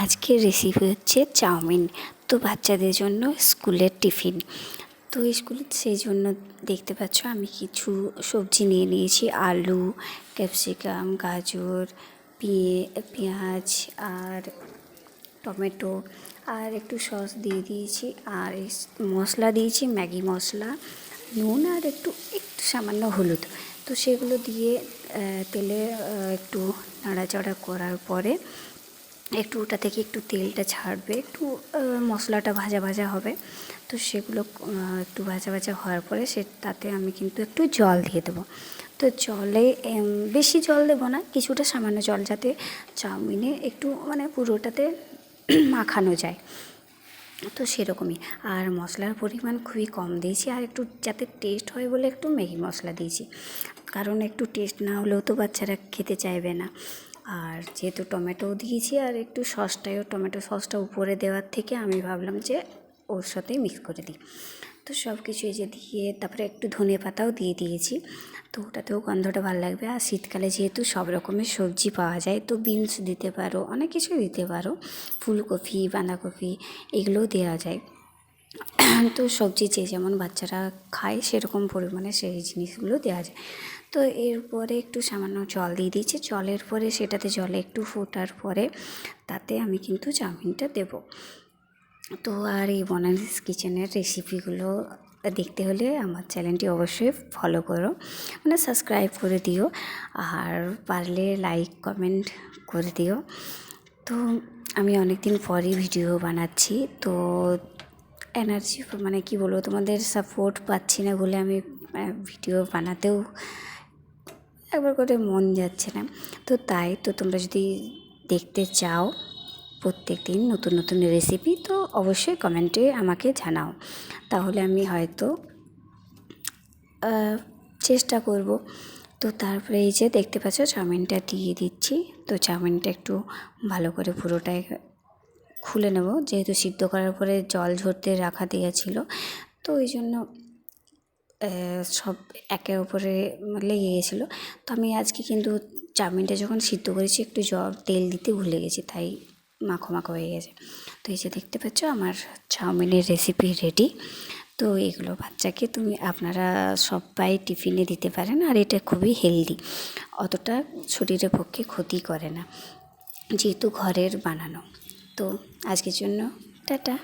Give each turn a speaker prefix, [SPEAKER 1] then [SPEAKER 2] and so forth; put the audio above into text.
[SPEAKER 1] আজকের রেসিপি হচ্ছে চাউমিন। তো বাচ্চাদের জন্য স্কুলের টিফিন। তো স্কুলে সেই জন্য দেখতে পাচ্ছ আমি কিছু সবজি নিয়ে নিয়েছি, আলু, ক্যাপসিকাম, গাজর, পেঁয়াজ আর টমেটো, আর একটু সস দিয়ে দিয়েছি, আর মশলা দিয়েছি ম্যাগি মশলা, নুন আর একটু একটু সামান্য হলুদ। তো সেগুলো দিয়ে তেলে একটু নাড়াচাড়া করার পরে একটু ওটা থেকে একটু তেলটা ছাড়বে, একটু মশলাটা ভাজা ভাজা হবে। তো সেগুলো একটু ভাজা ভাজা হওয়ার পরে তাতে আমি কিন্তু একটু জল দিয়ে দেবো। তো জলে বেশি জল দেবো না, কিছুটা সামান্য জল, যাতে চাউমিনে একটু মানে পুরোটাতে মাখানো যায়। তো সেরকমই, আর মশলার পরিমাণ খুবই কম দিয়েছি, আর একটু যাতে টেস্ট হয় বলে একটু ম্যাগি মশলা দিয়েছি, কারণ একটু টেস্ট না হলেও তো বাচ্চারা খেতে চাইবে না। আর যেহেতু টমেটোও দিয়েছি, আর একটু টমেটো সসটা উপরে দেওয়ার থেকে আমি ভাবলাম যে ওর সাথেই মিক্স করে দিই। তো সব কিছু এই যে দিয়ে তারপরে একটু ধনে পাতাও দিয়ে দিয়েছি, তো ওটাতেও গন্ধটা ভালো লাগবে। আর শীতকালে যেহেতু সব রকমের সবজি পাওয়া যায়, তো বিনস দিতে পারো, অনেক কিছু দিতে পারো, ফুলকপি, বাঁধাকপি, এগুলোও দেওয়া যায়। তো সবজি যে যেমন বাচ্চারা খায় সেরকম পরিমাণে সেই জিনিসগুলো দেওয়া যায়। তো এরপরে একটু সামান্য জল দিয়ে দিয়েছি, জলের পরে সেটাতে জলে একটু ফোটার পরে তাতে আমি কিন্তু চাউমিনটা দেবো। তো আর এই বনানীস কিচেনের রেসিপিগুলো দেখতে হলে আমার চ্যানেলটি অবশ্যই ফলো করো, মানে সাবস্ক্রাইব করে দিও, আর পারলে লাইক কমেন্ট করে দিও। তো আমি অনেক দিন পরই ভিডিও বানাচ্ছি, তো এনার্জি মানে কি বলবো, তোমাদের সাপোর্ট পাচ্ছি না বলে আমি ভিডিও বানাতেও একবার করে মন যাচ্ছে না। তো তাই তো তোমরা যদি দেখতে চাও প্রত্যেক দিন নতুন নতুন রেসিপি, তো অবশ্যই কমেন্টে আমাকে জানাও, তাহলে আমি হয়তো চেষ্টা করব। তো তারপরে এই যে দেখতে পাচ্ছ চাউমিনটা দিয়ে দিচ্ছি। তো চাউমিনটা একটু ভালো করে পুরোটাই খুলে নেব, যেহেতু সিদ্ধ করার পরে জল ঝরতে রাখা দেওয়া ছিল, তো ওই জন্য সব একে অপরে লেগে গেছিলো। তো আমি আজকে কিন্তু চাউমিনটা যখন সিদ্ধ করেছি একটু তেল দিতে ভুলে গেছি, তাই মাখো মাখো হয়ে গেছে। তো এই যে দেখতে পাচ্ছ আমার চাউমিনের রেসিপি রেডি। তো এগুলো বাচ্চাকে আপনারা সবাই টিফিনে দিতে পারেন, আর এটা খুবই হেলদি, অতটা শরীরের পক্ষে ক্ষতি করে না, যেহেতু ঘরের বানানো। তো আজকের জন্য টাটা।